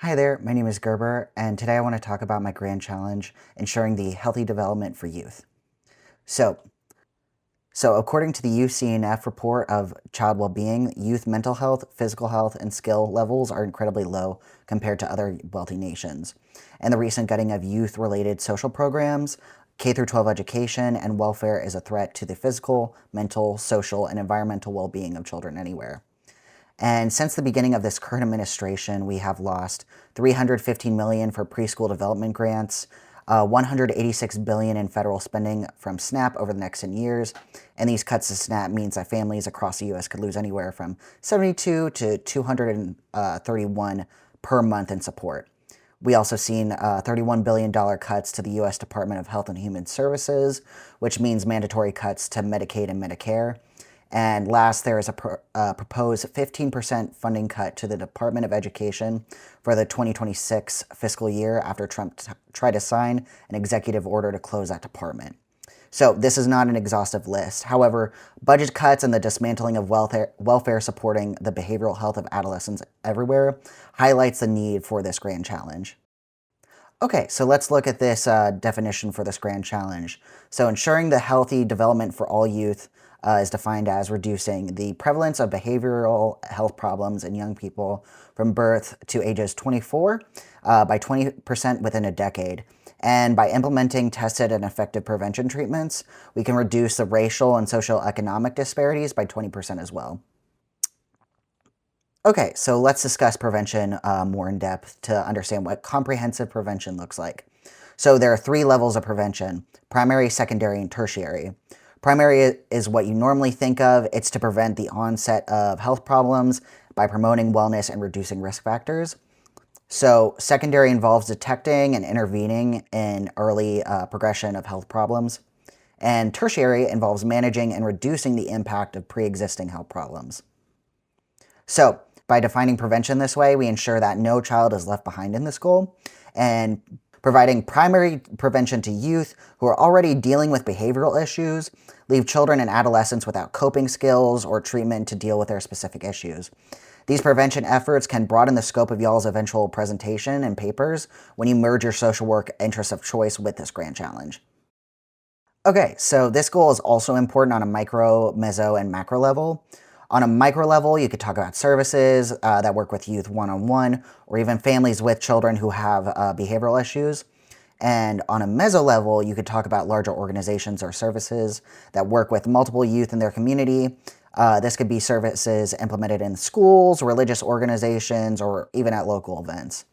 Hi there, my name is Gerber, and today I want to talk about my grand challenge, ensuring the healthy development for youth. So, so according to the UCNF report of child well-being, youth mental health, physical health, and skill levels are incredibly low compared to other wealthy nations. And the recent gutting of youth-related social programs, K through 12 education, and welfare is a threat to the physical, mental, social, and environmental well-being of children anywhere. And since the beginning of this current administration, we have lost $315 million for preschool development grants, $186 billion in federal spending from SNAP over the next 10 years. And these cuts to SNAP means that families across the U.S. could lose anywhere from 72 to 231 per month in support. We also seen $31 billion cuts to the U.S. Department of Health and Human Services, which means mandatory cuts to Medicaid and Medicare. And last, there is a proposed 15% funding cut to the Department of Education for the 2026 fiscal year after Trump tried to sign an executive order to close that department. So this is not an exhaustive list. However, budget cuts and the dismantling of welfare supporting the behavioral health of adolescents everywhere highlights the need for this grand challenge. Okay, so let's look at this definition for this grand challenge. So ensuring the healthy development for all youth is defined as reducing the prevalence of behavioral health problems in young people from birth to ages 24 by 20% within a decade. And by implementing tested and effective prevention treatments, we can reduce the racial and socioeconomic disparities by 20% as well. Okay, so let's discuss prevention more in depth to understand what comprehensive prevention looks like. So there are three levels of prevention: primary, secondary, and tertiary. Primary is what you normally think of. It's to prevent the onset of health problems by promoting wellness and reducing risk factors. So secondary involves detecting and intervening in early progression of health problems. And tertiary involves managing and reducing the impact of pre-existing health problems. So by defining prevention this way, we ensure that no child is left behind in this goal, and providing primary prevention to youth who are already dealing with behavioral issues, leave children and adolescents without coping skills or treatment to deal with their specific issues. These prevention efforts can broaden the scope of y'all's eventual presentation and papers when you merge your social work interests of choice with this grand challenge. Okay, so this goal is also important on a micro, meso, and macro level. On a micro level, you could talk about services that work with youth one-on-one, or even families with children who have behavioral issues. And on a meso level, you could talk about larger organizations or services that work with multiple youth in their community. This could be services implemented in schools, religious organizations, or even at local events.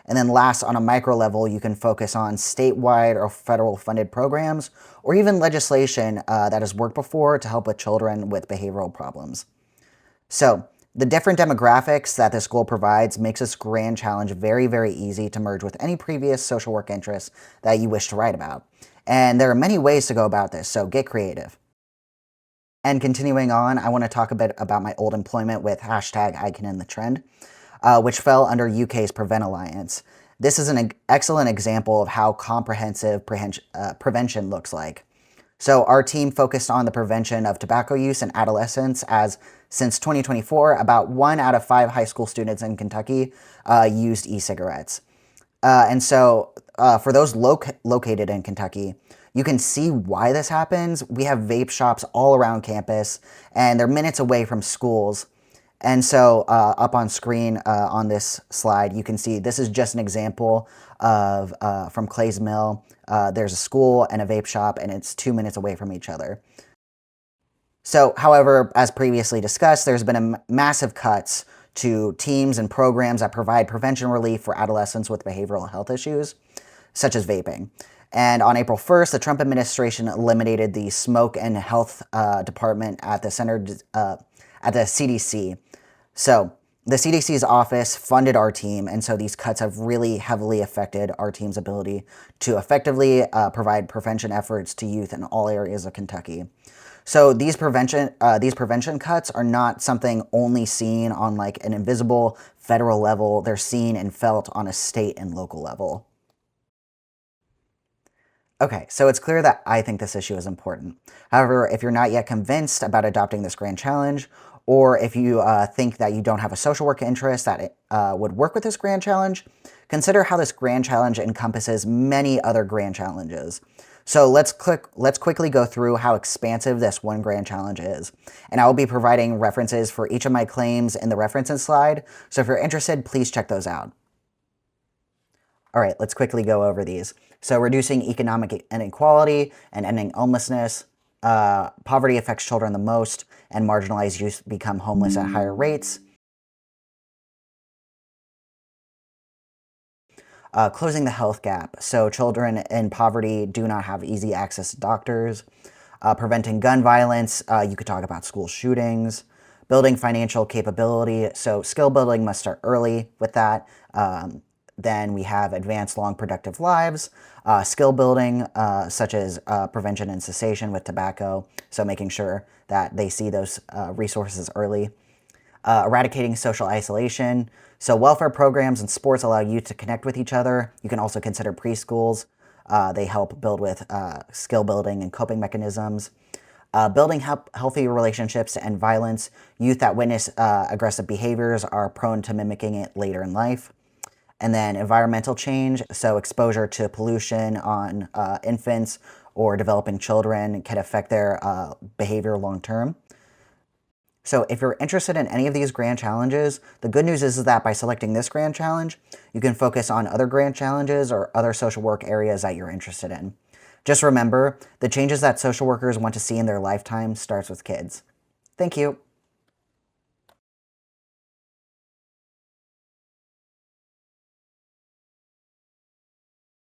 And then last, on a micro level, you can focus on statewide or federal funded programs, or even legislation that has worked before to help with children with behavioral problems. So the different demographics that this goal provides makes this grand challenge very, very easy to merge with any previous social work interests that you wish to write about. And there are many ways to go about this, so get creative. And continuing on, I want to talk a bit about my old employment with hashtag I Can End the Trend, which fell under UK's Prevent Alliance. This is an excellent example of how comprehensive prevention looks like. So our team focused on the prevention of tobacco use in adolescents, as since 2024, about 1 out of 5 high school students in Kentucky used e-cigarettes. And so for those located in Kentucky, you can see why this happens. We have vape shops all around campus, and they're minutes away from schools. And so up on screen on this slide, you can see this is just an example of from Clay's Mill. There's a school and a vape shop, and it's 2 minutes away from each other. So, however, as previously discussed, there's been massive cuts to teams and programs that provide prevention relief for adolescents with behavioral health issues, such as vaping. And on April 1st, the Trump administration eliminated the Smoke and Health Department at the CDC. So the CDC's office funded our team, and so these cuts have really heavily affected our team's ability to effectively provide prevention efforts to youth in all areas of Kentucky. So these prevention cuts are not something only seen on like an invisible federal level. They're seen and felt on a state and local level. Okay, so it's clear that I think this issue is important. However, if you're not yet convinced about adopting this grand challenge, Or if you think that you don't have a social work interest that would work with this grand challenge, consider how this grand challenge encompasses many other grand challenges. So let's quickly go through how expansive this one grand challenge is. And I will be providing references for each of my claims in the references slide. So if you're interested, please check those out. All right, let's quickly go over these. So reducing economic inequality and ending homelessness. Poverty affects children the most, and marginalized youth become homeless at higher rates. Closing the health gap. So children in poverty do not have easy access to doctors. Preventing gun violence. You could talk about school shootings. Building financial capability. So skill building must start early with that. Then we have advanced long productive lives, skill building such as prevention and cessation with tobacco, so making sure that they see those resources early. Eradicating social isolation, so welfare programs and sports allow youth to connect with each other. You can also consider preschools. They help build with skill building and coping mechanisms. Building healthy relationships and violence. Youth that witness aggressive behaviors are prone to mimicking it later in life. And then environmental change, so exposure to pollution on infants or developing children can affect their behavior long term. So if you're interested in any of these grand challenges, the good news is that by selecting this grand challenge, you can focus on other grand challenges or other social work areas that you're interested in. Just remember, the changes that social workers want to see in their lifetime starts with kids. Thank you.